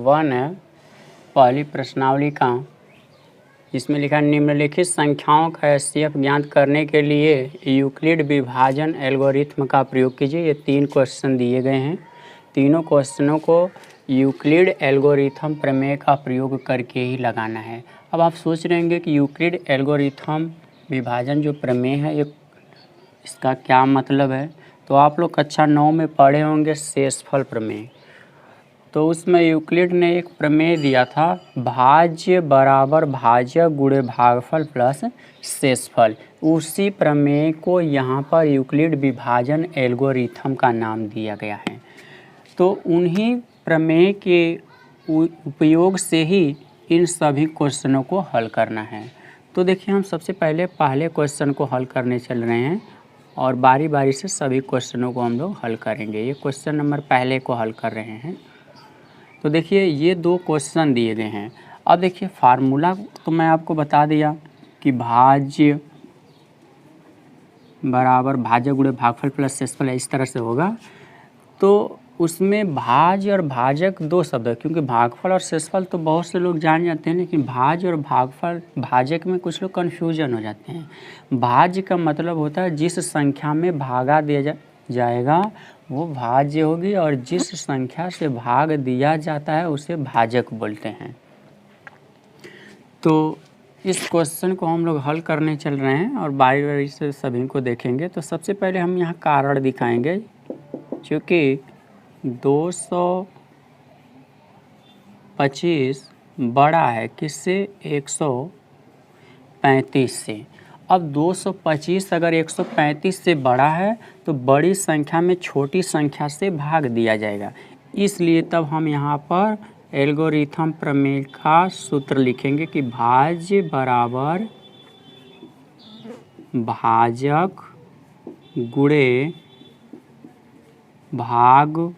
1 है पहली प्रश्नावली का, जिसमें लिखा है निम्नलिखित संख्याओं का एचसीएफ ज्ञात करने के लिए यूक्लिड विभाजन एल्गोरिथम का प्रयोग कीजिए। ये 3 क्वेश्चन दिए गए हैं। तीनों क्वेश्चनों को यूक्लिड एल्गोरिथम प्रमेय का प्रयोग करके ही लगाना है। अब आप सोच रहे होंगे कि यूक्लिड एल्गोरिथम विभाजन जो प्रमेय है ये इसका क्या मतलब है। तो आप लोग कक्षा 9 में पढ़े होंगे शेषफल प्रमेय। तो उसमें यूक्लिड ने एक प्रमेय दिया था, भाज्य बराबर भाजक गुणे भागफल प्लस शेषफल। उसी प्रमेय को यहाँ पर यूक्लिड विभाजन एल्गोरिथम का नाम दिया गया है। तो उन्हीं प्रमेय के उपयोग से ही इन सभी क्वेश्चनों को हल करना है। तो देखिए हम सबसे पहले क्वेश्चन को हल करने चल रहे हैं और बारी बारी से सभी क्वेश्चनों को हम लोग हल करेंगे। ये क्वेश्चन नंबर पहले को हल कर रहे हैं। तो देखिए ये 2 क्वेश्चन दिए गए हैं। अब देखिए फार्मूला तो मैं आपको बता दिया कि भाज्य बराबर भाजक गुणे भागफल प्लस शेषफल इस तरह से होगा। तो उसमें भाज्य और भाजक 2 शब्द है, क्योंकि भागफल और शेषफल तो बहुत से लोग जान जाते हैं, लेकिन भाज्य और भागफल भाजक में कुछ लोग कन्फ्यूजन हो जाते हैं। भाज्य का मतलब होता है जिस संख्या में भागा दिया जाएगा वो भाज्य होगी, और जिस संख्या से भाग दिया जाता है उसे भाजक बोलते हैं। तो इस क्वेश्चन को हम लोग हल करने चल रहे हैं और बारी बारी से सभी को देखेंगे। तो सबसे पहले हम यहाँ कारण दिखाएंगे, क्योंकि 225 बड़ा है किससे, 135 से। अब 225 अगर 135 से बड़ा है तो बड़ी संख्या में छोटी संख्या से भाग दिया जाएगा। इसलिए तब हम यहाँ पर एल्गोरिथम प्रमेय का सूत्र लिखेंगे कि भाज्य बराबर भाजक गुणे भागफल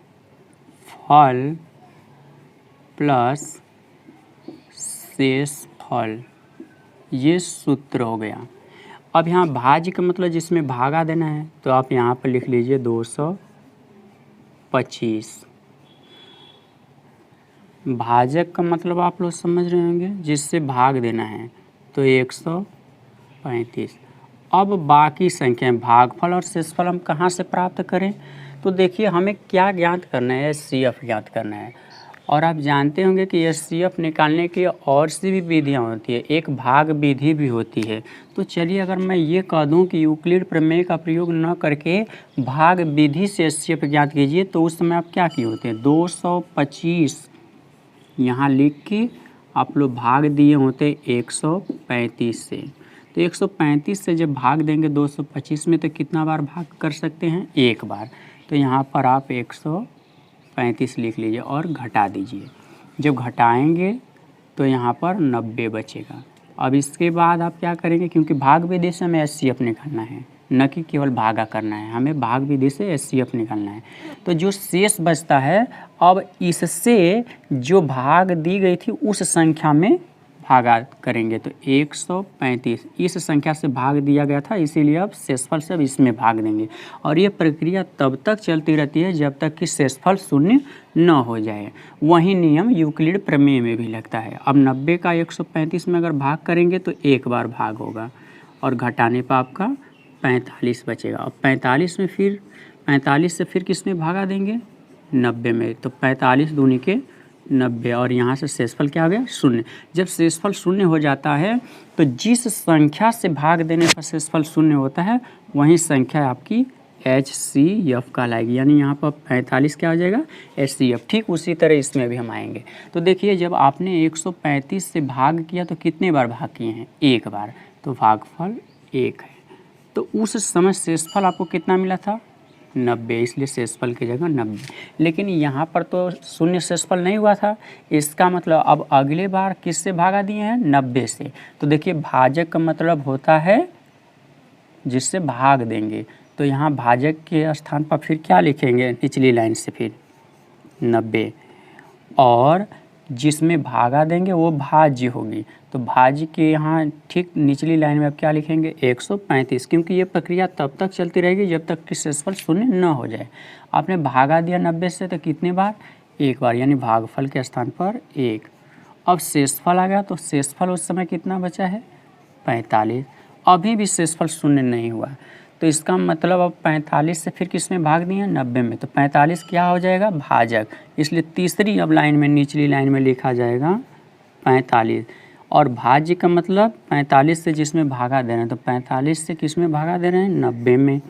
प्लस शेषफल। ये सूत्र हो गया। अब यहाँ भाज्य का मतलब जिसमें भागा देना है, तो आप यहाँ पर लिख लीजिए 225। भाजक का मतलब आप लोग समझ रहे होंगे, जिससे भाग देना है, तो 135। अब बाकी संख्या भागफल और शेषफल हम कहाँ से प्राप्त करें। तो देखिए हमें क्या ज्ञात करना है, एचसीएफ ज्ञात करना है। और आप जानते होंगे कि एचसीएफ निकालने की और सी भी विधियाँ होती है, एक भाग विधि भी होती है। तो चलिए अगर मैं ये कह दूं कि यूक्लिड प्रमेय का प्रयोग न करके भाग विधि से एचसीएफ ज्ञात कीजिए, तो उस समय आप क्या किए होते हैं, 225 यहाँ लिख के आप लोग भाग दिए होते 135 से। तो 135 से जब भाग देंगे 225 में, तो कितना बार भाग कर सकते हैं, एक बार। तो यहाँ पर आप 135 लिख लीजिए और घटा दीजिए। जब घटाएंगे तो यहाँ पर 90 बचेगा। अब इसके बाद आप क्या करेंगे, क्योंकि भाग विधि से हमें एचसीएफ निकालना है, न कि केवल भागा करना है, हमें भाग विधि से एचसीएफ निकालना है। तो जो शेष बचता है, अब इससे जो भाग दी गई थी उस संख्या में भागा करेंगे। तो 135 इस संख्या से भाग दिया गया था, इसीलिए अब शेषफल से अब इसमें भाग देंगे। और ये प्रक्रिया तब तक चलती रहती है जब तक कि शेषफल शून्य न हो जाए। वही नियम यूक्लिड प्रमेय में भी लगता है। अब 90 का 135 में अगर भाग करेंगे तो एक बार भाग होगा, और घटाने पर आपका 45 बचेगा। अब 45 में फिर 45 से फिर किस में भागा देंगे, 90 में। तो 45 दूनी के 90, और यहाँ से शेषफल क्या हो गया, शून्य। जब शेषफल शून्य हो जाता है तो जिस संख्या से भाग देने पर शेषफल शून्य होता है वही संख्या आपकी HCF कहलाएगी। यानी यहाँ पर 45 क्या हो जाएगा, HCF। ठीक उसी तरह इसमें भी हम आएंगे। तो देखिए जब आपने 135 से भाग किया तो कितने बार भाग किए हैं, एक बार, तो भागफल 1 है। तो उस समय शेषफल आपको कितना मिला था, 90, इसलिए शेषफल की जगह 90। लेकिन यहाँ पर तो शून्य शेषफल नहीं हुआ था, इसका मतलब अब अगले बार किससे भागा दिए हैं, 90 से। तो देखिए भाजक का मतलब होता है जिससे भाग देंगे। तो यहाँ भाजक के स्थान पर फिर क्या लिखेंगे, निचली लाइन से फिर 90, और जिसमें भागा देंगे वो भाज्य होगी। तो भाज्य के यहाँ ठीक निचली लाइन में आप क्या लिखेंगे, 135, क्योंकि ये प्रक्रिया तब तक चलती रहेगी जब तक कि शेषफल शून्य न हो जाए। आपने भागा दिया 90 से, तो कितने बार, एक बार, यानी भागफल के स्थान पर 1। अब शेषफल आ गया, तो शेषफल उस समय कितना बचा है 45। अभी भी शेषफल शून्य नहीं हुआ, तो इसका मतलब अब 45 से फिर किस में भाग दिए 90 में, तो 45 क्या हो जाएगा भाजक, इसलिए तीसरी अब लाइन में निचली लाइन में लिखा जाएगा 45। और भाज्य का मतलब 45 से जिसमें भागा दे रहे हैं, तो 45 से किस में भागा दे रहे हैं 90 में।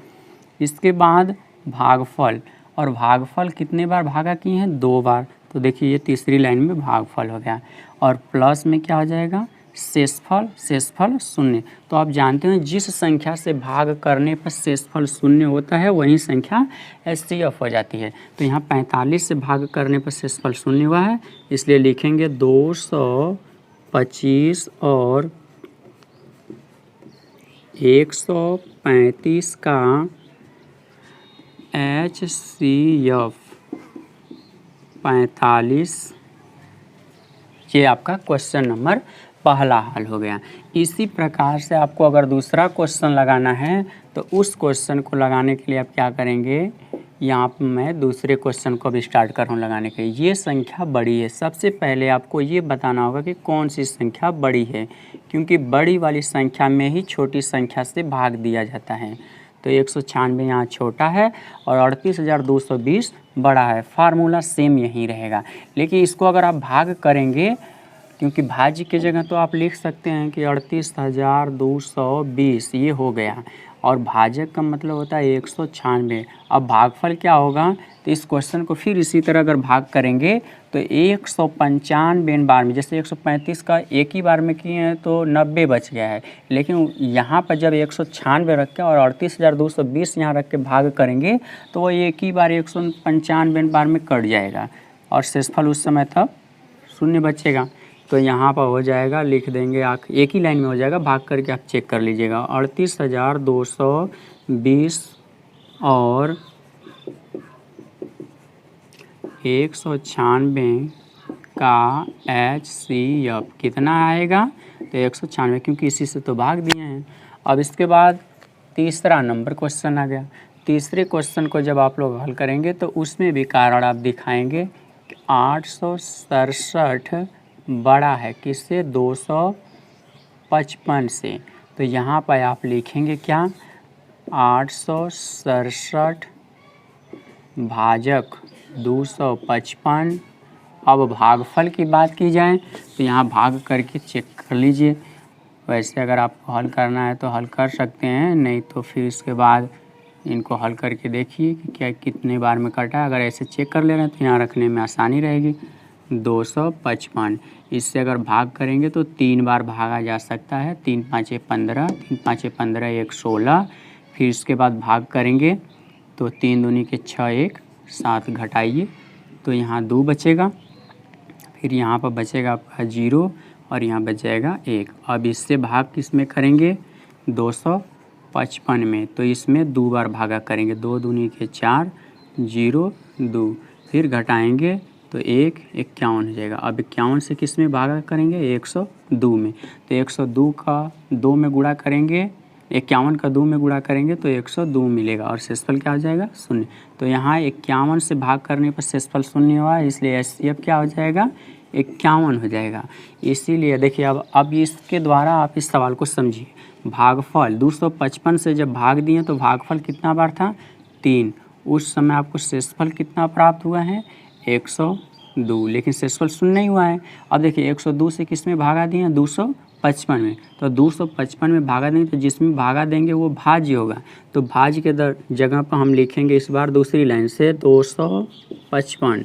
इसके बाद भागफल, और भागफल कितने बार भागा किए हैं 2 बार, तो देखिए ये तीसरी लाइन में भागफल हो गया। और प्लस में क्या हो जाएगा शेषफल, शेषफल शून्य। तो आप जानते हैं जिस संख्या से भाग करने पर शेषफल शून्य होता है वही संख्या HCF हो जाती है। तो यहाँ 45 से भाग करने पर शेषफल शून्य हुआ है, इसलिए लिखेंगे 225 और 135 का HCF 45। ये आपका क्वेश्चन नंबर पहला हल हो गया। इसी प्रकार से आपको अगर दूसरा क्वेश्चन लगाना है तो उस क्वेश्चन को लगाने के लिए आप क्या करेंगे, यहाँ पर मैं दूसरे क्वेश्चन को भी स्टार्ट कर रहा हूँ लगाने के लिए। ये संख्या बड़ी है, सबसे पहले आपको ये बताना होगा कि कौन सी संख्या बड़ी है, क्योंकि बड़ी वाली संख्या में ही छोटी संख्या से भाग दिया जाता है। तो 196 यहाँ छोटा है और 38,220 बड़ा है। फार्मूला सेम यही रहेगा, लेकिन इसको अगर आप भाग करेंगे, क्योंकि भाज्य की जगह तो आप लिख सकते हैं कि 38,220 ये हो गया, और भाजक का मतलब होता है 196। अब भागफल क्या होगा, तो इस क्वेश्चन को फिर इसी तरह अगर भाग करेंगे तो 195 बार में, जैसे 135 का एक ही बार में किए हैं तो 90 बच गया है, लेकिन यहाँ पर जब 196 रख के और 38,220 यहाँ रख के भाग करेंगे तो वो एक ही बार 195 बार में कट जाएगा और शेषफल उस समय तब शून्य बचेगा। तो यहाँ पर हो जाएगा, लिख देंगे एक ही लाइन में हो जाएगा, भाग करके आप चेक कर लीजिएगा। 38,220 और 196 का HCF कितना आएगा, तो 196, क्योंकि इसी से तो भाग दिए हैं। अब इसके बाद तीसरा नंबर क्वेश्चन आ गया। तीसरे क्वेश्चन को जब आप लोग हल करेंगे तो उसमें भी कारण आप दिखाएंगे कि 867 बड़ा है किससे 255 से। तो यहाँ पर आप लिखेंगे क्या 867 भाजक 255। अब भागफल की बात की जाए तो यहाँ भाग करके चेक कर लीजिए। वैसे अगर आपको हल करना है तो हल कर सकते हैं, नहीं तो फिर इसके बाद इनको हल करके देखिए कि क्या कितने बार में कटा है। अगर ऐसे चेक कर ले रहे हैं तो यहाँ रखने में आसानी रहेगी। 255 इससे अगर भाग करेंगे तो 3 बार भागा जा सकता है। 3 5 15, 3 5 15 1 16। फिर इसके बाद भाग करेंगे तो 3 दूनी के 6 1 7 घटाइए तो यहाँ 2 बचेगा। फिर यहाँ पर बचेगा आपका 0 और यहाँ बच जाएगा 1। अब इससे भाग किस में करेंगे 255 में, तो इसमें 2 बार भागा करेंगे। 2 दूनी के 4 0 2, फिर घटाएंगे तो 1 51 हो जाएगा। अब 51 से किस में भागा करेंगे 102 में, तो 102 का 2 में गुणा करेंगे, 51 का 2 में गुणा करेंगे तो 102 मिलेगा और शेषफल क्या हो जाएगा 0। तो यहाँ 51 से भाग करने पर शेषफल 0 हुआ है, इसलिए HCF क्या हो जाएगा 51 हो जाएगा। इसीलिए देखिए अब इसके द्वारा आप इस सवाल को समझिए। भागफल 255 से जब भाग दिए तो भागफल कितना बार था 3। उस समय आपको शेषफल कितना प्राप्त हुआ है 102, लेकिन शेषफल 0 नहीं हुआ है। अब देखिए 102 से किस में भागा दिए 255 में, तो 255 में भागा देंगे तो जिसमें भागा देंगे वो भाज्य होगा। तो भाज्य के जगह पर हम लिखेंगे इस बार दूसरी लाइन से 255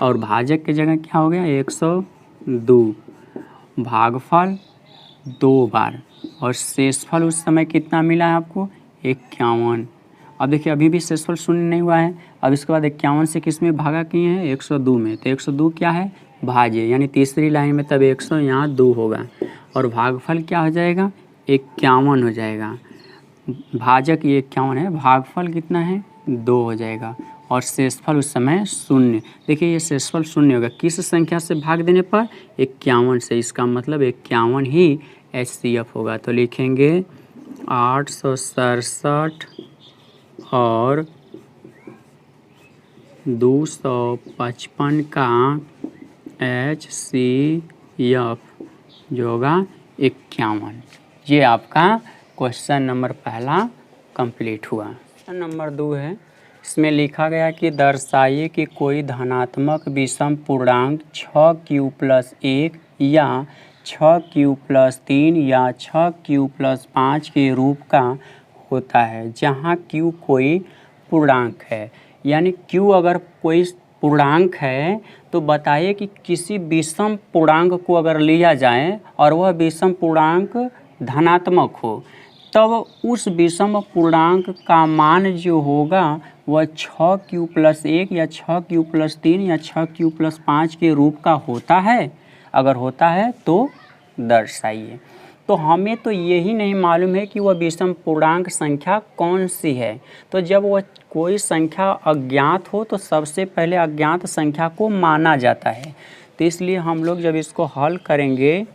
और भाजक की जगह क्या हो गया 102। भागफल 2 बार और शेषफल उस समय कितना मिला है आपको 51। अब देखिए अभी भी शेषफल 0 नहीं हुआ है। अब इसके बाद 51 से किस में भागा किए हैं 102 में, तो 102 क्या है भाज्य, यानी तीसरी लाइन में तब 100 यहाँ 2 होगा और भागफल क्या हो जाएगा 51 हो जाएगा। भाजक ये 51 है, भागफल कितना है 2 हो जाएगा और शेषफल उस समय 0। देखिए ये शेषफल 0 होगा किस संख्या से भाग देने पर 51 से, इसका मतलब 51 ही HCF होगा। तो लिखेंगे 867 और 255 का HCF जो होगा 51। ये आपका क्वेश्चन नंबर पहला कंप्लीट हुआ। क्वेश्चन नंबर 2 है, इसमें लिखा गया कि दर्शाइए कि कोई धनात्मक विषम पूर्णांक 6q+1 या 6q+3 या 6q+5 के रूप का होता है जहाँ q कोई पूर्णांक है। यानी q अगर कोई पूर्णांक है तो बताइए कि किसी विषम पूर्णांक को अगर लिया जाए और वह विषम पूर्णांक धनात्मक हो, तब उस विषम पूर्णांक का मान जो होगा वह 6q+1 या 6q+3 या 6q+5 के रूप का होता है। अगर होता है तो दर्शाइए। तो हमें तो यही नहीं मालूम है कि वह विषम पूर्णांक संख्या कौन सी है। तो जब वह कोई संख्या अज्ञात हो तो सबसे पहले अज्ञात संख्या को माना जाता है। तो इसलिए हम लोग जब इसको हल करेंगे,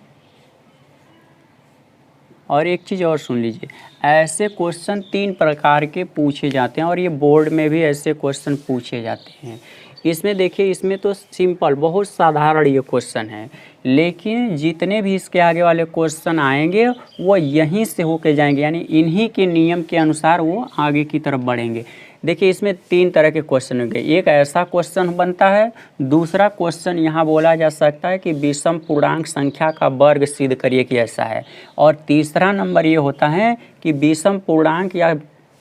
और एक चीज़ और सुन लीजिए, ऐसे क्वेश्चन 3 प्रकार के पूछे जाते हैं और ये बोर्ड में भी ऐसे क्वेश्चन पूछे जाते हैं। इसमें देखिए, इसमें तो सिंपल बहुत साधारण ये क्वेश्चन है, लेकिन जितने भी इसके आगे वाले क्वेश्चन आएंगे वो यहीं से होके जाएंगे, यानी इन्हीं के नियम के अनुसार वो आगे की तरफ बढ़ेंगे। देखिए, इसमें 3 तरह के क्वेश्चन होंगे। एक ऐसा क्वेश्चन बनता है, दूसरा क्वेश्चन यहाँ बोला जा सकता है कि विषम पूर्णांक संख्या का वर्ग सिद्ध करिए कि ऐसा है, और तीसरा नंबर ये होता है कि विषम पूर्णांक या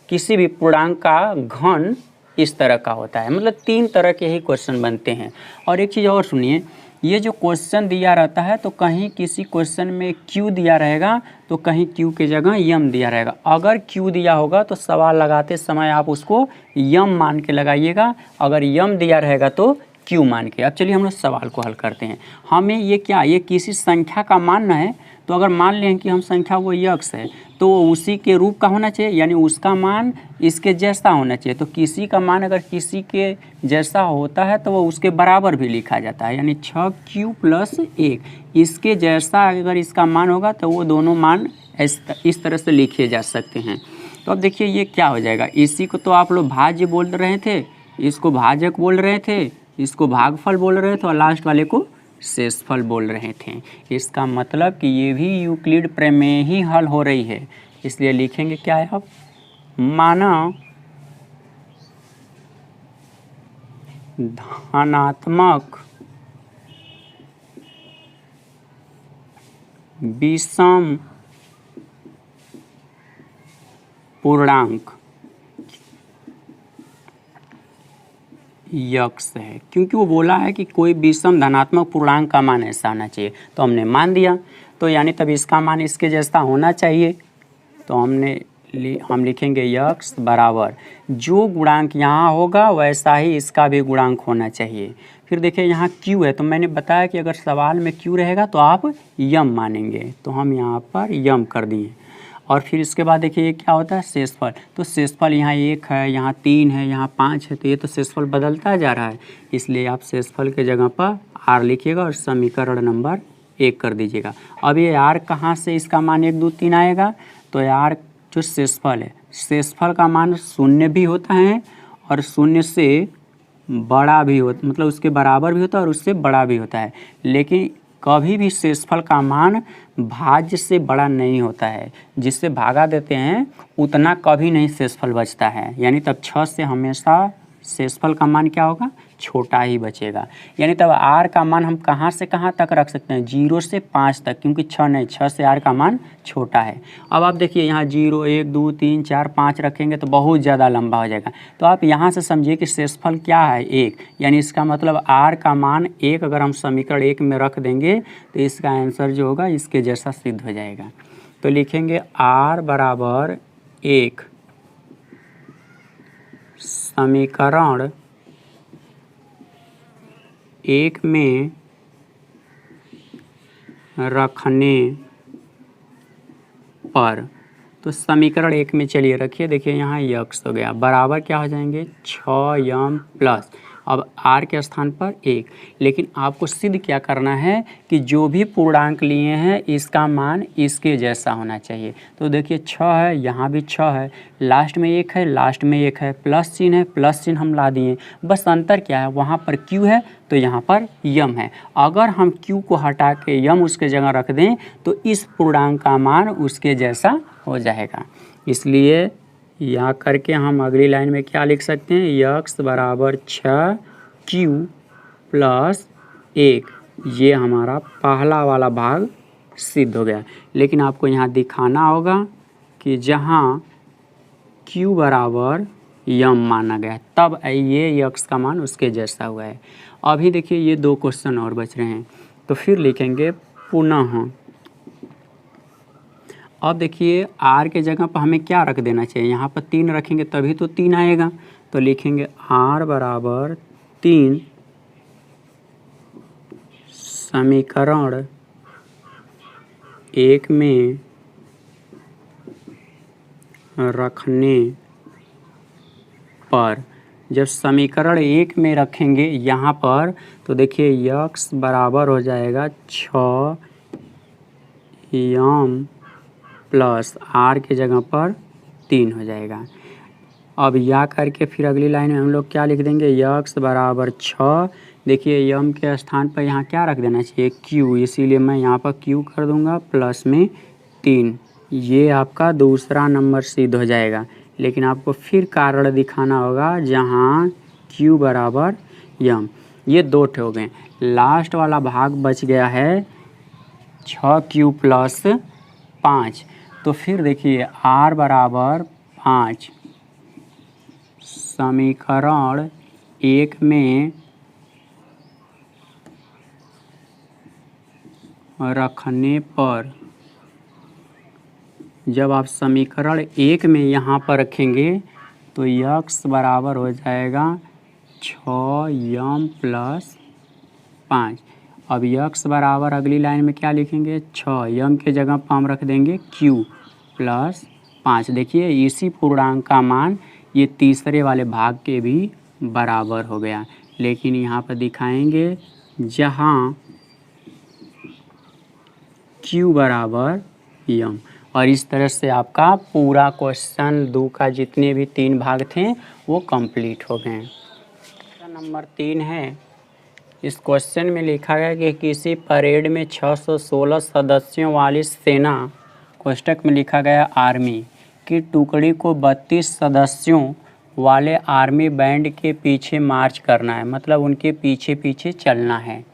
किसी भी पूर्णांक का घन इस तरह का होता है। मतलब 3 तरह के ही क्वेश्चन बनते हैं। और एक चीज़ और सुनिए, ये जो क्वेश्चन दिया रहता है तो कहीं किसी क्वेश्चन में q दिया रहेगा तो कहीं q की जगह यम दिया रहेगा। अगर q दिया होगा तो सवाल लगाते समय आप उसको यम मान के लगाइएगा, अगर यम दिया रहेगा तो q मान के। अब चलिए हम लोग सवाल को हल करते हैं। हमें ये क्या, ये किसी संख्या का मान है, तो अगर मान लें कि हम संख्या वो यक्स है तो उसी के रूप का होना चाहिए, यानी उसका मान इसके जैसा होना चाहिए। तो किसी का मान अगर किसी के जैसा होता है तो वो उसके बराबर भी लिखा जाता है, यानी 6q+1 इसके जैसा अगर इसका मान होगा तो वो दोनों मान इस तरह से लिखे जा सकते हैं। तो अब देखिए ये क्या हो जाएगा, इसी को तो आप लोग भाज्य बोल रहे थे, इसको भाजक बोल रहे थे, इसको भागफल बोल रहे थे और लास्ट वाले को शेषफल बोल रहे थे। इसका मतलब कि ये भी यूक्लिड प्रमेय ही हल हो रही है। इसलिए लिखेंगे क्या है, अब माना धनात्मक विषम पूर्णांक यक्स है, क्योंकि वो बोला है कि कोई विषम धनात्मक पूर्णांक का मान ऐसा होना चाहिए, तो हमने मान दिया। तो यानी तब इसका मान इसके जैसा होना चाहिए। तो हम लिखेंगे यक्स बराबर जो गुणांक यहाँ होगा वैसा ही इसका भी गुणांक होना चाहिए। फिर देखिए यहाँ q है, तो मैंने बताया कि अगर सवाल में q रहेगा तो आप यम मानेंगे, तो हम यहाँ पर यम कर दिए। और फिर इसके बाद देखिए ये क्या होता है, शेषफल। तो शेषफल यहाँ 1 है, यहाँ 3 है, यहाँ 5 है, तो ये तो शेषफल बदलता जा रहा है, इसलिए आप शेषफल के जगह पर r लिखिएगा और समीकरण नंबर 1 कर दीजिएगा। अब ये r कहाँ से इसका मान 1 2 3 आएगा, तो r जो शेषफल है, शेषफल का मान 0 भी होता है और 0 से बड़ा भी होता, मतलब उसके बराबर भी होता है और उससे बड़ा भी होता है। लेकिन कभी भी शेषफल का मान भाज्य से बड़ा नहीं होता है, जिससे भागा देते हैं उतना कभी नहीं शेषफल बचता है। यानी तब 6 से हमेशा शेषफल का मान क्या होगा, छोटा ही बचेगा। यानी तब r का मान हम कहाँ से कहाँ तक रख सकते हैं, 0 से 5 तक, क्योंकि 6 नहीं, 6 से r का मान छोटा है। अब आप देखिए यहाँ 0 1 2 3 4 5 रखेंगे तो बहुत ज़्यादा लंबा हो जाएगा। तो आप यहाँ से समझिए कि शेषफल क्या है, 1, यानी इसका मतलब r का मान 1 अगर हम समीकरण 1 में रख देंगे तो इसका आंसर जो होगा इसके जैसा सिद्ध हो जाएगा। तो लिखेंगे r बराबर 1 समीकरण 1 में रखने पर, तो समीकरण 1 में चलिए रखिए, देखिए यहाँ यक्स हो गया, बराबर क्या हो जाएंगे 6m प्लस, अब r के स्थान पर 1, लेकिन आपको सिद्ध क्या करना है कि जो भी पूर्णांक लिए हैं इसका मान इसके जैसा होना चाहिए। तो देखिए 6 है, यहाँ भी 6 है, लास्ट में 1 है, लास्ट में 1 है, प्लस चिन्ह है, प्लस चिन्ह हम ला दिए। बस अंतर क्या है, वहाँ पर q है तो यहाँ पर यम है। अगर हम q को हटा के यम उसके जगह रख दें तो इस पूर्णांक का मान उसके जैसा हो जाएगा। इसलिए यहाँ करके हम अगली लाइन में क्या लिख सकते हैं, x बराबर 6q प्लस 1, ये हमारा पहला वाला भाग सिद्ध हो गया। लेकिन आपको यहाँ दिखाना होगा कि जहाँ q बराबर यम माना गया तब ये x का मान उसके जैसा हुआ है। अभी देखिए ये 2 क्वेश्चन और बच रहे हैं, तो फिर लिखेंगे पुनः। अब देखिए r के जगह पर हमें क्या रख देना चाहिए, यहाँ पर 3 रखेंगे तभी तो 3 आएगा। तो लिखेंगे r बराबर 3 समीकरण 1 में रखने पर, जब समीकरण 1 में रखेंगे यहाँ पर तो देखिए x बराबर हो जाएगा 6 यम प्लस r के जगह पर 3 हो जाएगा। अब या करके फिर अगली लाइन में हम लोग क्या लिख देंगे, x बराबर 6, देखिए यम के स्थान पर यहाँ क्या रख देना चाहिए, q, इसीलिए मैं यहाँ पर q कर दूँगा प्लस में 3। ये आपका दूसरा नंबर सिद्ध हो जाएगा। लेकिन आपको फिर कारण दिखाना होगा जहाँ q बराबर यम। ये 2 ठे हो गए, लास्ट वाला भाग बच गया है 6q प्लस 5। तो फिर देखिए r बराबर 5 समीकरण 1 में रखने पर, जब आप समीकरण 1 में यहाँ पर रखेंगे तो x बराबर हो जाएगा 6 यम प्लस 5। अब x बराबर अगली लाइन में क्या लिखेंगे, 6 यम के जगह पर हम रख देंगे q प्लस 5। देखिए इसी पूर्णांक का मान ये तीसरे वाले भाग के भी बराबर हो गया। लेकिन यहाँ पर दिखाएंगे जहाँ q बराबर यम। और इस तरह से आपका पूरा क्वेश्चन 2 का जितने भी 3 भाग थे वो कंप्लीट हो गए। नंबर 3 है, इस क्वेश्चन में लिखा गया कि किसी परेड में 616 सदस्यों वाली सेना, कोष्टक में लिखा गया आर्मी की टुकड़ी को 32 सदस्यों वाले आर्मी बैंड के पीछे मार्च करना है, मतलब उनके पीछे पीछे चलना है।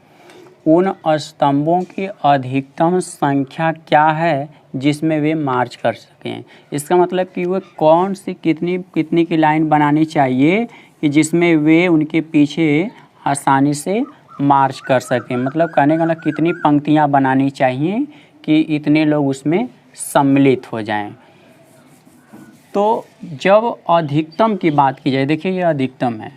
उन स्तंभों की अधिकतम संख्या क्या है जिसमें वे मार्च कर सकें। इसका मतलब कि वो कौन सी कितनी की लाइन बनानी चाहिए कि जिसमें वे उनके पीछे आसानी से मार्च कर सकें। मतलब कहने का ना कितनी पंक्तियां बनानी चाहिए कि इतने लोग उसमें सम्मिलित हो जाएं। तो जब अधिकतम की बात की जाए, देखिए ये अधिकतम है,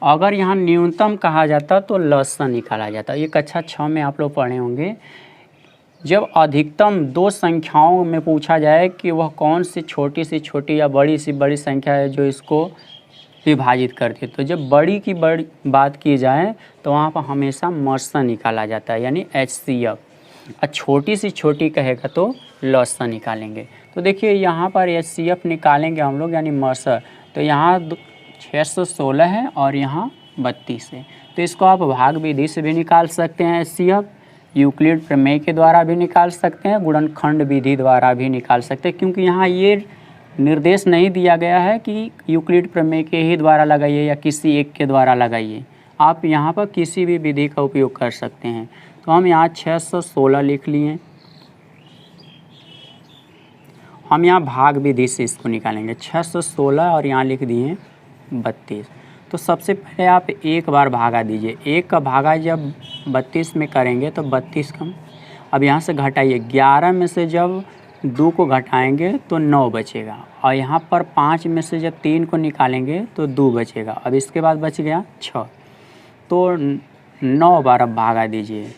अगर यहाँ न्यूनतम कहा जाता तो लसा निकाला जाता। ये कक्षा 6 में आप लोग पढ़े होंगे। जब अधिकतम 2 संख्याओं में पूछा जाए कि वह कौन सी छोटी या बड़ी सी बड़ी संख्या है जो इसको विभाजित करती है, तो जब बड़ी की बड़ी बात की जाए तो वहाँ पर हमेशा मसा निकाला जाता है, यानी HCF। और छोटी सी छोटी कहेगा तो लसा निकालेंगे। तो देखिए यहाँ पर HCF निकालेंगे हम लोग, यानी मसा। तो यहाँ 616 है और यहाँ 32 है। तो इसको आप भाग विधि से भी निकाल सकते हैं HCF, यूक्लिड प्रमेय के द्वारा भी निकाल सकते हैं, गुणनखंड विधि द्वारा भी निकाल सकते हैं। क्योंकि यहाँ ये निर्देश नहीं दिया गया है कि यूक्लिड प्रमेय के ही द्वारा लगाइए या किसी एक के द्वारा लगाइए, आप यहाँ पर किसी भी विधि का उपयोग कर सकते हैं। तो हम यहाँ 616 लिख लिए, हम यहाँ भाग विधि से इसको निकालेंगे 616 और यहाँ लिख दिए 32। तो सबसे पहले आप एक बार भागा दीजिए, एक का भागा जब 32 में करेंगे तो 32 कम, अब यहाँ से घटाइए, 11 में से जब 2 को घटाएंगे तो 9 बचेगा, और यहाँ पर 5 में से जब 3 को निकालेंगे तो 2 बचेगा। अब इसके बाद बच गया 6, तो 9 बार अब भागा दीजिए,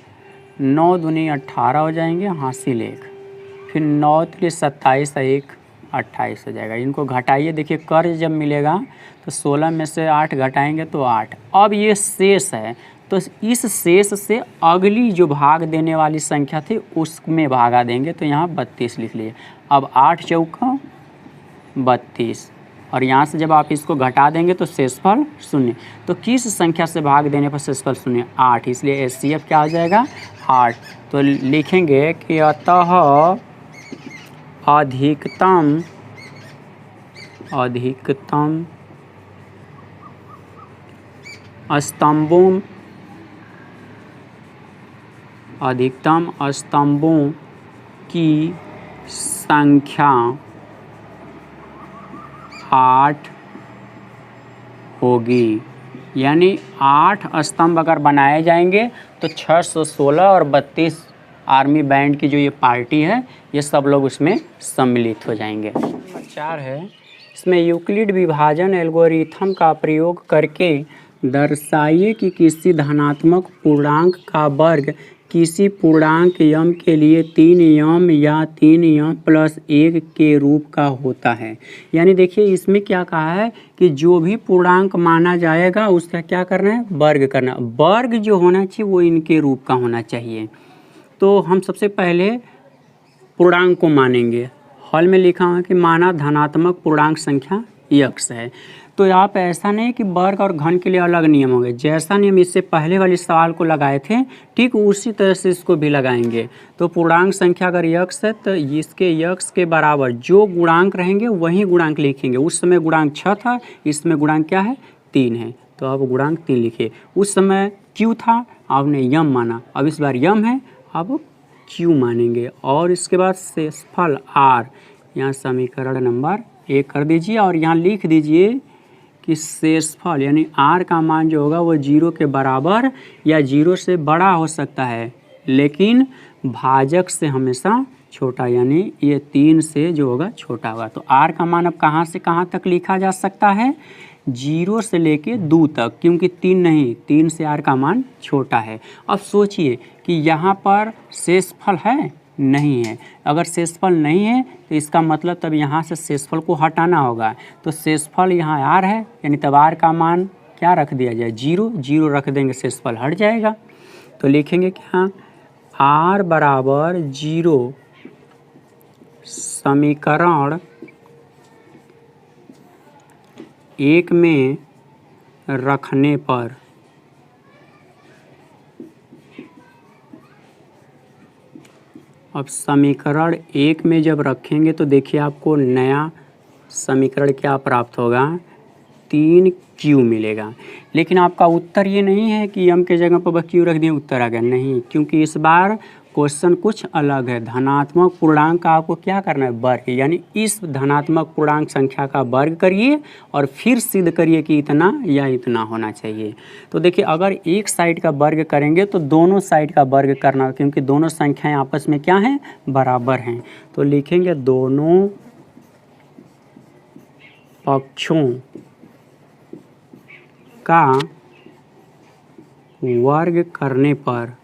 9 दूनी 18 हो जाएंगे, हासिल 1, फिर 9 3 27 1 28 हो जाएगा। इनको घटाइए, देखिए कर्ज जब मिलेगा तो 16 में से 8 घटाएंगे तो 8। अब ये शेष है, तो इस शेष से अगली जो भाग देने वाली संख्या थी उसमें भागा देंगे, तो यहाँ 32 लिख लिए। अब 8 चौका 32, और यहाँ से जब आप इसको घटा देंगे तो शेषफल 0। तो किस संख्या से भाग देने पर शेषफल 0? 8, इसलिए HCF क्या हो जाएगा? 8। तो लिखेंगे कि अतः अधिकतम स्तंभों की संख्या 8 होगी। यानी 8 स्तंभ अगर बनाए जाएंगे तो 616 और 32 आर्मी बैंड की जो ये पार्टी है ये सब लोग उसमें सम्मिलित हो जाएंगे। नंबर 4 है, इसमें यूक्लिड विभाजन एल्गोरिथम का प्रयोग करके दर्शाइए कि किसी धनात्मक पूर्णांक का वर्ग किसी पूर्णांक यम के लिए 3 यम या 3 यम प्लस 1 के रूप का होता है। यानी देखिए इसमें क्या कहा है कि जो भी पूर्णांक माना जाएगा उसका क्या करना है? वर्ग करना। वर्ग जो होना चाहिए वो इनके रूप का होना चाहिए। तो हम सबसे पहले पूर्णांक को मानेंगे। हल में लिखा हुआ है कि माना धनात्मक पूर्णांक संख्या x है। तो आप ऐसा नहीं कि वर्ग और घन के लिए अलग नियम होंगे, जैसा नियम इससे पहले वाले सवाल को लगाए थे ठीक उसी तरह से इसको भी लगाएंगे। तो पूर्णांक संख्या अगर x है तो इसके x के बराबर जो गुणांक रहेंगे वही गुणांक लिखेंगे। उस समय गुणांक 6 था, इसमें गुणांक क्या है? 3 है, तो अब गुणांक 3 लिखिए। उस समय q था, आपने यम माना, अब इस बार यम है, अब q मानेंगे। और इसके बाद शेषफल r, यहाँ समीकरण नंबर 1 कर दीजिए और यहाँ लिख दीजिए कि शेषफल यानी r का मान जो होगा वो 0 के बराबर या 0 से बड़ा हो सकता है, लेकिन भाजक से हमेशा छोटा, यानी ये 3 से जो होगा छोटा होगा। तो r का मान अब कहाँ से कहाँ तक लिखा जा सकता है? 0 से लेके 2 तक, क्योंकि 3 नहीं, 3 से r का मान छोटा है। अब सोचिए कि यहाँ पर शेषफल है? नहीं है। अगर शेषफल नहीं है तो इसका मतलब तब यहाँ से शेषफल को हटाना होगा। तो शेषफल यहाँ r है, यानी तब r का मान क्या रख दिया जाए? 0। 0 रख देंगे, शेषफल हट जाएगा। तो लिखेंगे क्या? r बराबर 0 समीकरण 1 में रखने पर अब समीकरण 1 में जब रखेंगे तो देखिए आपको नया समीकरण क्या प्राप्त होगा? 3q मिलेगा। लेकिन आपका उत्तर ये नहीं है कि m के जगह पर बस q रख दिए उत्तर आ गया, नहीं, क्योंकि इस बार क्वेश्चन कुछ अलग है। धनात्मक पूर्णांक का आपको क्या करना है? वर्ग, यानी इस धनात्मक पूर्णांक संख्या का वर्ग करिए और फिर सिद्ध करिए कि इतना या इतना होना चाहिए। तो देखिए अगर एक साइड का वर्ग करेंगे तो दोनों साइड का वर्ग करना, क्योंकि दोनों संख्याएं आपस में क्या हैं? बराबर हैं। तो लिखेंगे दोनों पक्षों का वर्ग करने पर,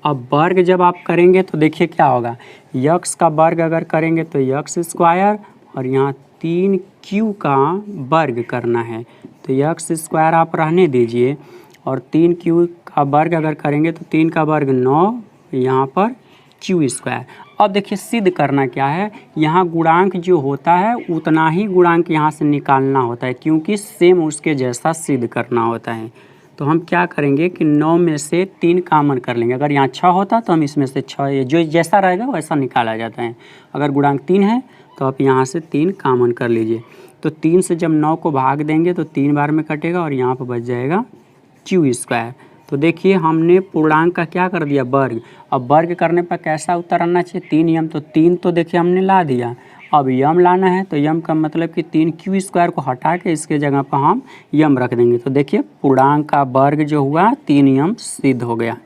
अब वर्ग जब आप करेंगे तो देखिए क्या होगा? x का वर्ग अगर करेंगे तो x स्क्वायर, और यहाँ 3q का वर्ग करना है तो x स्क्वायर आप रहने दीजिए, और 3q का वर्ग अगर करेंगे तो 3 का वर्ग 9, यहाँ पर q स्क्वायर। अब देखिए सिद्ध करना क्या है? यहाँ गुणांक जो होता है उतना ही गुणांक यहाँ से निकालना होता है, क्योंकि सेम उसके जैसा सिद्ध करना होता है। तो हम क्या करेंगे कि 9 में से 3 कॉमन कर लेंगे। अगर यहाँ 6 होता तो हम इसमें से 6, जो जैसा रहेगा वैसा निकाला जाता है। अगर गुणांक 3 है तो आप यहाँ से 3 कॉमन कर लीजिए। तो 3 से जब 9 को भाग देंगे तो 3 बार में कटेगा और यहाँ पर बच जाएगा q स्क्वायर। तो देखिए हमने पूर्णांक का क्या कर दिया? वर्ग। अब वर्ग करने पर कैसा उत्तर आना चाहिए? 3 यम। तो 3 तो देखिए हमने ला दिया, अब यम लाना है तो यम का मतलब कि 3q स्क्वायर को हटा के इसके जगह पर हम यम रख देंगे। तो देखिए पूर्णांक का वर्ग जो हुआ 3 यम सिद्ध हो गया।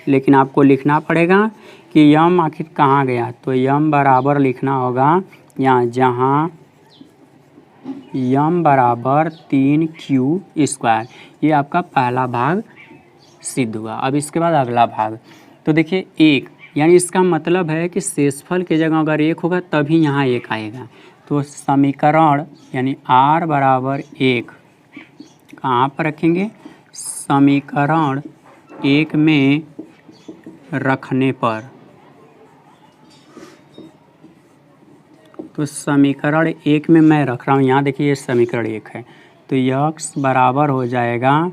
लेकिन आपको लिखना पड़ेगा कि यम आखिर कहाँ गया? तो यम बराबर लिखना होगा यहाँ, जहाँ यम बराबर 3q स्क्वायर। ये आपका पहला भाग सिद्ध हुआ। अब इसके बाद अगला भाग। तो देखिए 1 यानी इसका मतलब है कि शेषफल की जगह अगर 1 होगा तभी यहाँ 1 आएगा। तो समीकरण यानी r बराबर 1 कहाँ पर रखेंगे? समीकरण 1 में रखने पर। तो समीकरण 1 में मैं रख रहा हूँ, यहाँ देखिए ये समीकरण 1 है, तो x बराबर हो जाएगा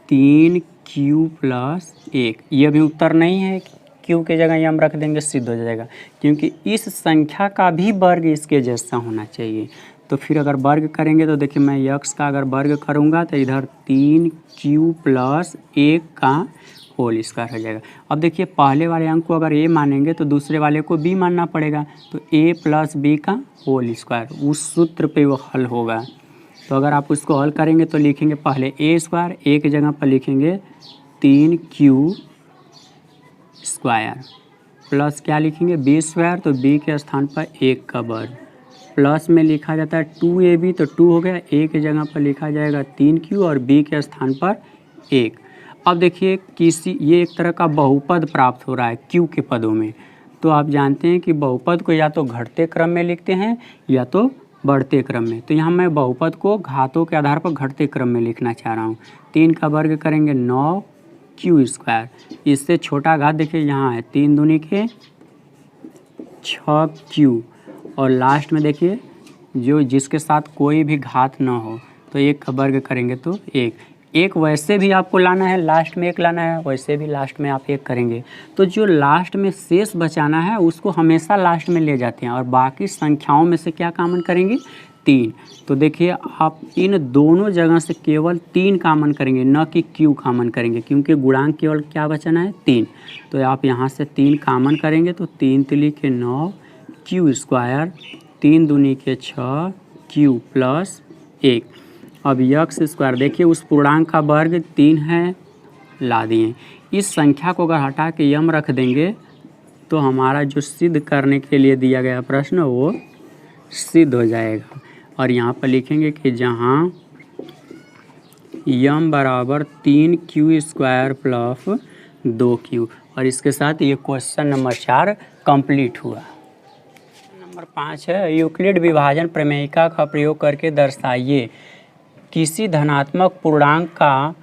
3q प्लस 1। ये भी उत्तर नहीं है, q के जगह ये हम रख देंगे, सिद्ध हो जाएगा, क्योंकि इस संख्या का भी वर्ग इसके जैसा होना चाहिए। तो फिर अगर वर्ग करेंगे तो देखिए मैं x का अगर वर्ग करूँगा तो इधर 3q प्लस 1 का होल स्क्वायर हो जाएगा। अब देखिए पहले वाले अंक को अगर a मानेंगे तो दूसरे वाले को b मानना पड़ेगा, तो a प्लस b का होल स्क्वायर उस सूत्र पे वो हल होगा। तो अगर आप उसको हल करेंगे तो लिखेंगे पहले a स्क्वायर, a की जगह पर लिखेंगे 3q स्क्वायर प्लस क्या लिखेंगे b स्क्वायर, तो b के स्थान पर 1 का वर्ग, प्लस में लिखा जाता है 2ab, तो 2 हो गया, a की जगह पर लिखा जाएगा 3q और b के स्थान पर 1। अब देखिए ये एक तरह का बहुपद प्राप्त हो रहा है q के पदों में। तो आप जानते हैं कि बहुपद को या तो घटते क्रम में लिखते हैं या तो बढ़ते क्रम में। तो यहाँ मैं बहुपद को घातों के आधार पर घटते क्रम में लिखना चाह रहा हूँ। 3 का वर्ग करेंगे 9q स्क्वायर, इससे छोटा घात देखिए यहाँ है 3 दूनी के 6q, और लास्ट में देखिए जो जिसके साथ कोई भी घात ना हो, तो 1 का वर्ग करेंगे तो 1 वैसे भी आपको लाना है, लास्ट में 1 लाना है, वैसे भी लास्ट में आप 1 करेंगे। तो जो लास्ट में शेष बचाना है उसको हमेशा लास्ट में ले जाते हैं, और बाकी संख्याओं में से क्या कॉमन करेंगे? 3। तो देखिए आप इन दोनों जगह से केवल 3 कॉमन करेंगे, न कि q कॉमन करेंगे, क्योंकि गुणांक केवल क्या बचाना है? 3। तो आप यहाँ से 3 कॉमन करेंगे तो 3 तिली के 9q स्क्वायर, 3 दूनी के 6q प्लस 1। अब x स्क्वायर देखिए उस पूर्णांक का वर्ग 3 है, ला दिए। इस संख्या को अगर हटा के यम रख देंगे तो हमारा जो सिद्ध करने के लिए दिया गया प्रश्न वो सिद्ध हो जाएगा। और यहाँ पर लिखेंगे कि जहाँ यम बराबर 3q स्क्वायर प्लस 2q, और इसके साथ ये क्वेश्चन नंबर 4 कंप्लीट हुआ। नंबर 5 है यूक्लिड विभाजन प्रमेयिका का प्रयोग करके दर्शाइए किसी धनात्मक पूर्णांक का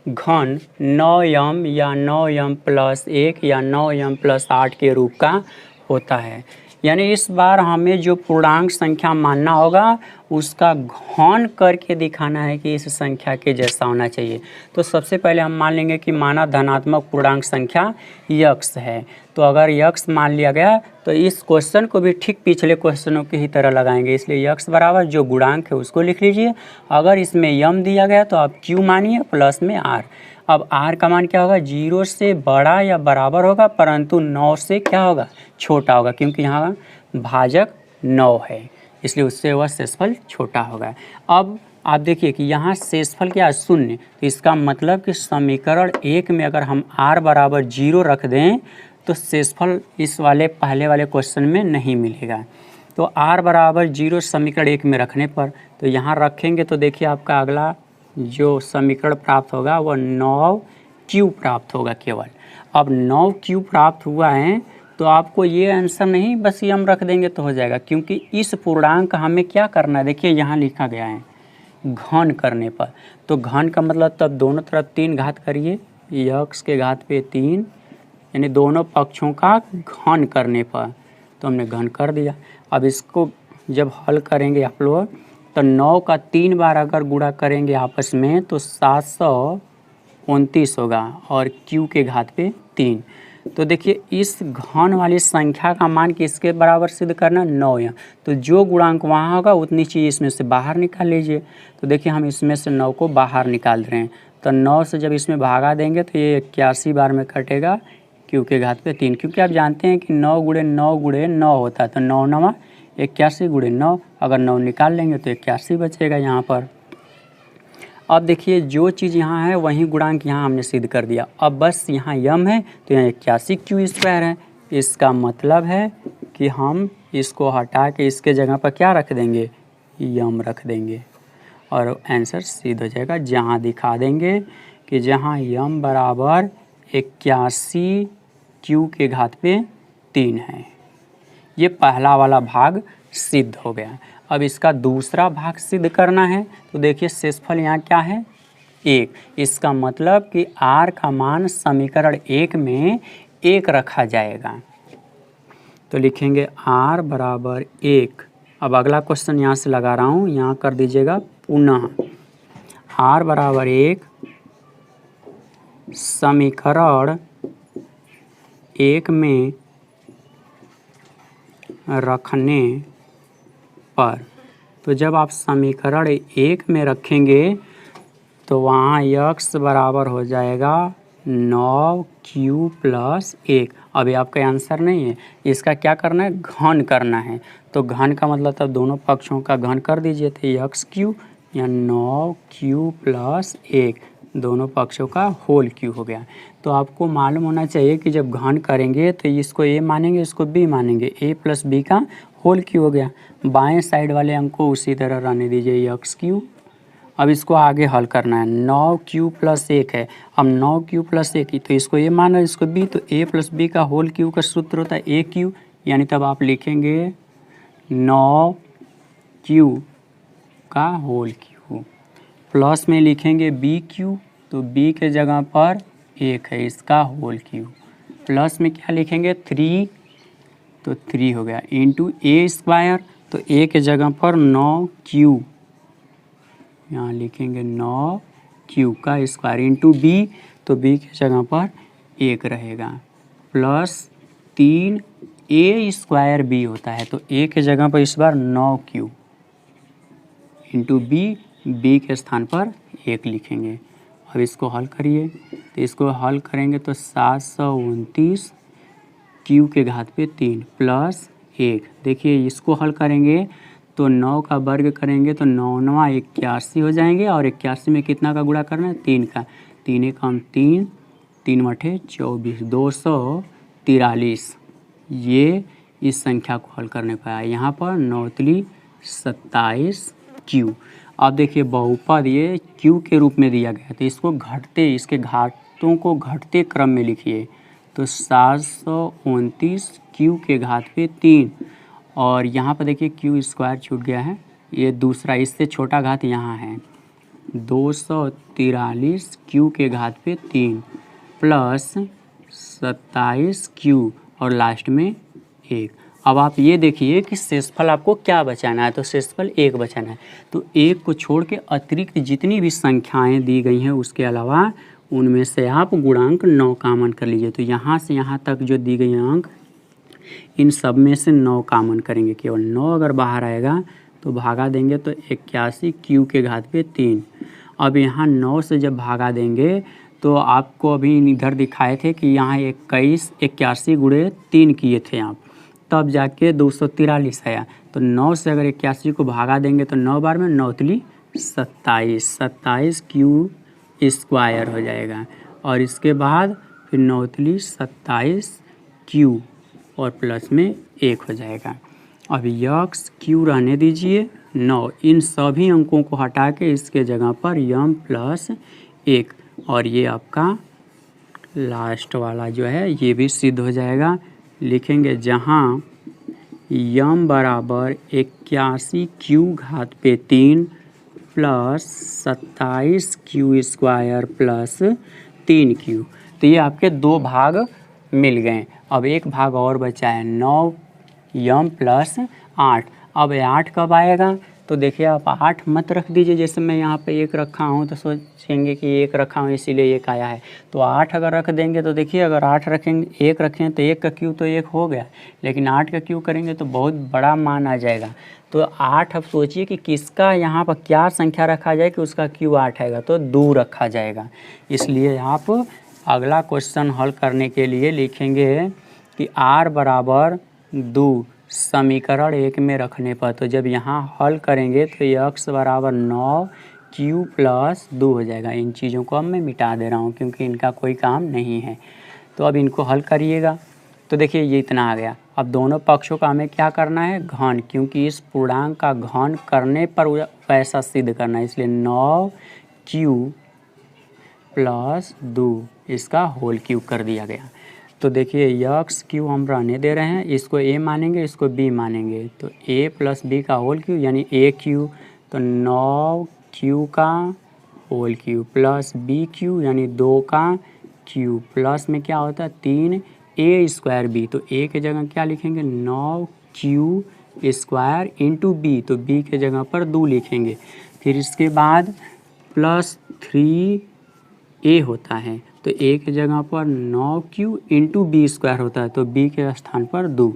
घन 9m या 9m प्लस 1 या 9m प्लस 8 के रूप का होता है। यानी इस बार हमें जो पूर्णांक संख्या मानना होगा उसका घन करके दिखाना है कि इस संख्या के जैसा होना चाहिए। तो सबसे पहले हम मान लेंगे कि माना धनात्मक पूर्णांक संख्या x है। तो अगर x मान लिया गया तो इस क्वेश्चन को भी ठीक पिछले क्वेश्चनों की ही तरह लगाएंगे, इसलिए x बराबर जो गुणांक है उसको लिख लीजिए। अगर इसमें m दिया गया तो आप q मानिए प्लस में r। अब r का मान क्या होगा? 0 से बड़ा या बराबर होगा, परंतु 9 से क्या होगा? छोटा होगा, क्योंकि यहाँ भाजक 9 है, इसलिए उससे वह शेषफल छोटा होगा। अब आप देखिए कि यहाँ शेषफल क्या है? 0। तो इसका मतलब कि समीकरण 1 में अगर हम r बराबर 0 रख दें तो शेषफल इस वाले पहले वाले क्वेश्चन में नहीं मिलेगा। तो r बराबर 0 समीकरण 1 में रखने पर, तो यहाँ रखेंगे तो देखिए आपका अगला जो समीकरण प्राप्त होगा वह 9q प्राप्त होगा केवल। अब 9q प्राप्त हुआ है तो आपको ये आंसर नहीं बस ये हम रख देंगे तो हो जाएगा, क्योंकि इस पूर्णांक का हमें क्या करना है? देखिए यहाँ लिखा गया है घन करने पर। तो घन का मतलब तब दोनों तरफ 3 घात करिए, x के घात पे 3, यानी दोनों पक्षों का घन करने पर। तो हमने घन कर दिया। अब इसको जब हल करेंगे आप लोग तो 9 का 3 बार अगर गुणा करेंगे आपस में तो 729 होगा, और q के घात पे 3। तो देखिए इस घन वाली संख्या का मान किसके बराबर सिद्ध करना? 9m। तो जो गुणांक वहाँ होगा उतनी चीज़ इसमें से बाहर निकाल लीजिए। तो देखिए हम इसमें से 9 को बाहर निकाल रहे हैं, तो 9 से जब इसमें भागा देंगे तो ये 81 बार में कटेगा q के घात पे 3, क्योंकि आप जानते हैं कि 9 गुणे 9 गुणे 9 होता है। तो 9 9 81 गुणे 9, अगर 9 निकाल लेंगे तो 81 बचेगा यहाँ पर। अब देखिए जो चीज़ यहाँ है वही गुणांक यहाँ हमने सिद्ध कर दिया। अब बस यहाँ यम है तो यहाँ 81q स्क्वायर है। इसका मतलब है कि हम इसको हटा के इसके जगह पर क्या रख देंगे? यम रख देंगे, और आंसर सिद्ध हो जाएगा। जहाँ दिखा देंगे कि जहाँ यम बराबर 81 क्यू के घात पे 3 है। ये पहला वाला भाग सिद्ध हो गया। अब इसका दूसरा भाग सिद्ध करना है तो देखिए शेषफल यहाँ क्या है 1। इसका मतलब कि r का मान समीकरण 1 में 1 रखा जाएगा। तो लिखेंगे r बराबर 1। अब अगला क्वेश्चन यहाँ से लगा रहा हूँ, यहाँ कर दीजिएगा पुनः r बराबर 1 समीकरण 1 में रखने पर। तो जब आप समीकरण 1 में रखेंगे तो वहाँ x बराबर हो जाएगा 9q प्लस 1। अभी आपका आंसर नहीं है, इसका क्या करना है, घन करना है। तो घन का मतलब तब दोनों पक्षों का घन कर दीजिए, तो एक्स क्यू या 9q प्लस 1 दोनों पक्षों का होल क्यू हो गया। तो आपको मालूम होना चाहिए कि जब घन करेंगे तो इसको a मानेंगे, इसको b मानेंगे, a प्लस बी का होल क्यू हो गया। बाएं साइड वाले अंक को उसी तरह रहने दीजिए एक्स क्यू। अब इसको आगे हल करना है, 9q प्लस 1 है। अब 9q प्लस 1 तो इसको a माना, इसको b, तो a प्लस बी का होल क्यू का सूत्र होता है aq, यानी तब आप लिखेंगे 9q का होल क्यू। प्लस में लिखेंगे bq, तो b के जगह पर 1 है, इसका होल क्यू। प्लस में क्या लिखेंगे 3, तो 3 हो गया, इंटू a स्क्वायर, तो a के जगह पर 9q, यहाँ लिखेंगे 9q का स्क्वायर, इंटू b, तो b की जगह पर 1 रहेगा, प्लस 3 a स्क्वायर b होता है, तो a के जगह पर इस बार 9q इंटू b के स्थान पर 1 लिखेंगे। अब इसको हल करिए, तो इसको हल करेंगे तो 729 q के घात पे 3 प्लस 1। देखिए इसको हल करेंगे तो 9 का वर्ग करेंगे तो 9 9 81 हो जाएंगे, और 81 में कितना का गुणा करना है, 3 का। 3 एकम 3, 3 मठे 24, 243। ये इस संख्या को हल करने पर आया। यहाँ पर 9 तिली 27 क्यू। अब देखिए बहुपद ये क्यू के रूप में दिया गया, तो इसको घटते, इसके घातों को घटते क्रम में लिखिए। तो 729 क्यू के घात पे 3, और यहाँ पर देखिए क्यू स्क्वायर छूट गया है, ये दूसरा, इससे छोटा घात यहाँ है, 243 क्यू के घात पे 3 प्लस 27 क्यू, और लास्ट में 1। अब आप ये देखिए कि शेषफल आपको क्या बचाना है, तो शेषफल 1 बचाना है। तो 1 को छोड़ के अतिरिक्त जितनी भी संख्याएं दी गई हैं उसके अलावा उनमें से आप गुणांक 9 कॉमन कर लीजिए। तो यहाँ से यहाँ तक जो दी गई अंक, इन सब में से 9 कॉमन करेंगे, केवल 9 अगर बाहर आएगा तो भागा देंगे तो 81 क्यू के घात पे 3। अब यहाँ 9 से जब भागा देंगे तो आपको अभी इधर दिखाए थे कि यहाँ 81 गुणे 3 किए थे आप, तब जाके 243 आया। तो 9 से अगर 81 को भागा देंगे तो 9 बार में 9 तिली 27 क्यू स्क्वायर हो जाएगा, और इसके बाद फिर 9 तिली 27 क्यू और प्लस में 1 हो जाएगा। अब यक्स क्यू रहने दीजिए 9, इन सभी अंकों को हटा के इसके जगह पर यम प्लस 1, और ये आपका लास्ट वाला जो है ये भी सिद्ध हो जाएगा। लिखेंगे जहाँ यम बराबर 81 क्यू घात पे 3 plus 27 Q square plus 3 Q. तो ये आपके 2 भाग मिल गए। अब एक भाग और बचा है, 9 यम प्लस 8। अब 8 कब आएगा, तो देखिए आप 8 मत रख दीजिए, जैसे मैं यहाँ पे 1 रखा हूँ तो सोचेंगे कि 1 रखा हूँ इसीलिए 1 आया है। तो 8 अगर रख देंगे तो देखिए अगर 8 रखेंगे, 1 रखें तो 1 का क्यू तो 1 हो गया, लेकिन 8 का क्यू करेंगे तो बहुत बड़ा मान आ जाएगा। तो 8 अब सोचिए कि किसका यहाँ पर क्या संख्या रखा जाए कि उसका क्यू 8 आएगा, तो 2 रखा जाएगा। इसलिए आप अगला क्वेश्चन हल करने के लिए लिखेंगे कि r बराबर 2 समीकरण 1 में रखने पर। तो जब यहाँ हल करेंगे तो x बराबर 9q प्लस 2 हो जाएगा। इन चीज़ों को अब मैं मिटा दे रहा हूँ क्योंकि इनका कोई काम नहीं है। तो अब इनको हल करिएगा, तो देखिए ये इतना आ गया। अब दोनों पक्षों का हमें क्या करना है, घन, क्योंकि इस पूर्णांक का घन करने पर वैसा सिद्ध करना है, इसलिए 9q प्लस 2 इसका होल क्यूब कर दिया गया। तो देखिए यक्स क्यू हम रहने दे रहे हैं, इसको ए मानेंगे, इसको बी मानेंगे, तो ए प्लस बी का होल क्यू यानी ए क्यू, तो 9 क्यू का whole cube plus b cube यानी 2 का क्यू प्लस में क्या होता है 3 ए स्क्वायर बी, तो ए के जगह क्या लिखेंगे 9 क्यू स्क्वायर इंटू बी, तो बी के जगह पर 2 लिखेंगे। फिर इसके बाद प्लस 3 ए होता है, तो ए के जगह पर 9 क्यू इंटू बी स्क्वायर होता है, तो बी के स्थान पर 2।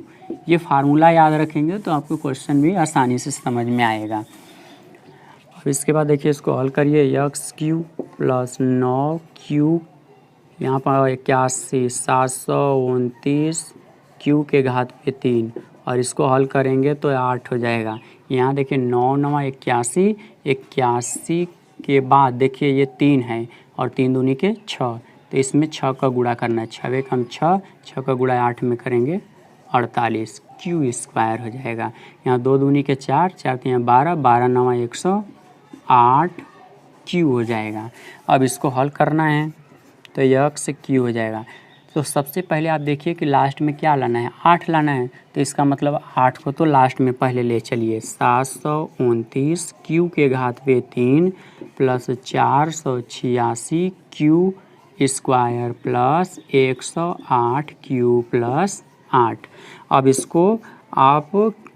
ये फार्मूला याद रखेंगे तो आपको क्वेश्चन भी आसानी से समझ में आएगा। अब इसके बाद देखिए इसको हल करिए, यक्स क्यू प्लस 9 क्यू यहाँ पर 81 729 क्यू के घात पे 3, और इसको हल करेंगे तो 8 हो जाएगा। यहाँ देखिए 9 9 81, 81 के बाद देखिए ये 3 है और 3 दूनी के 6, तो इसमें 6 का गुणा करना है, 6 एक हम 6 का गुणा 8 में करेंगे 48 क्यू स्क्वायर हो जाएगा। यहाँ 2 दूनी के 4, 4 तो यहाँ 12, 12 9 108 क्यू हो जाएगा। अब इसको हल करना है तो यक्स क्यू हो जाएगा। तो सबसे पहले आप देखिए कि लास्ट में क्या लाना है, 8 लाना है, तो इसका मतलब 8 को तो लास्ट में पहले ले चलिए। 729 क्यू के घात पे 3 plus 486 Q square plus 108 Q plus 8। अब इसको आप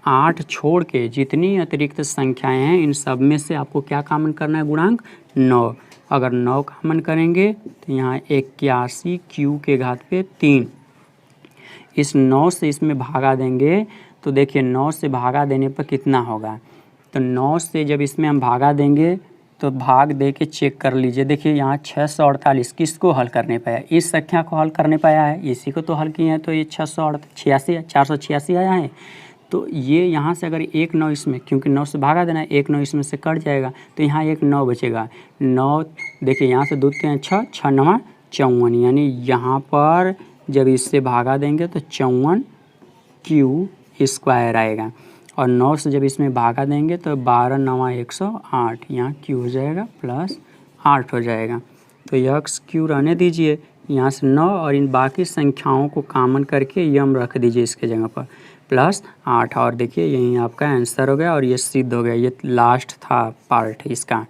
8 छोड़ के जितनी अतिरिक्त संख्याएं हैं इन सब में से आपको क्या कॉमन करना है, गुणांक 9। अगर 9 कॉमन करेंगे तो यहाँ 81 क्यू के घात पे 3, इस 9 से इसमें भागा देंगे तो देखिए 9 से भागा देने पर कितना होगा, तो 9 से जब इसमें हम भागा देंगे तो भाग दे के चेक कर लीजिए। देखिए यहाँ 648 किसको हल करने पाया, इस संख्या को हल करने पाया है, इसी को तो हल किए हैं, तो ये 486 आया है। तो ये यहाँ से अगर 1 9 इसमें, क्योंकि 9 से भागा देना है, 1 9 इसमें से कट जाएगा, तो यहाँ 1 9 बचेगा। 9 देखिए यहाँ से 2 3 6, 6 9 54, यानी यहाँ पर जब इससे भागा देंगे तो 54 क्यू स्क्वायर आएगा, और 9 से जब इसमें भागा देंगे तो 12 9 108, यहाँ क्यू हो जाएगा प्लस 8 हो जाएगा। तो यक्स क्यू रहने दीजिए, यहाँ से 9 और इन बाकी संख्याओं को कॉमन करके यम रख दीजिए इसके जगह पर प्लस 8, और देखिए यही आपका आंसर हो गया और ये सिद्ध हो गया। ये लास्ट था पार्ट इसका,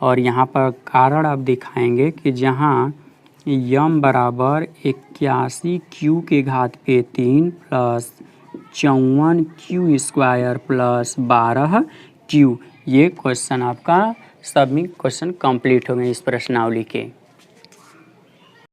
और यहाँ पर कारण आप दिखाएंगे कि जहाँ यम बराबर 81 क्यू के घात पे 3 plus 54 Q square plus 12 Q, ये क्वेश्चन आपका सभी क्वेश्चन कंप्लीट हो गए इस प्रश्नावली के।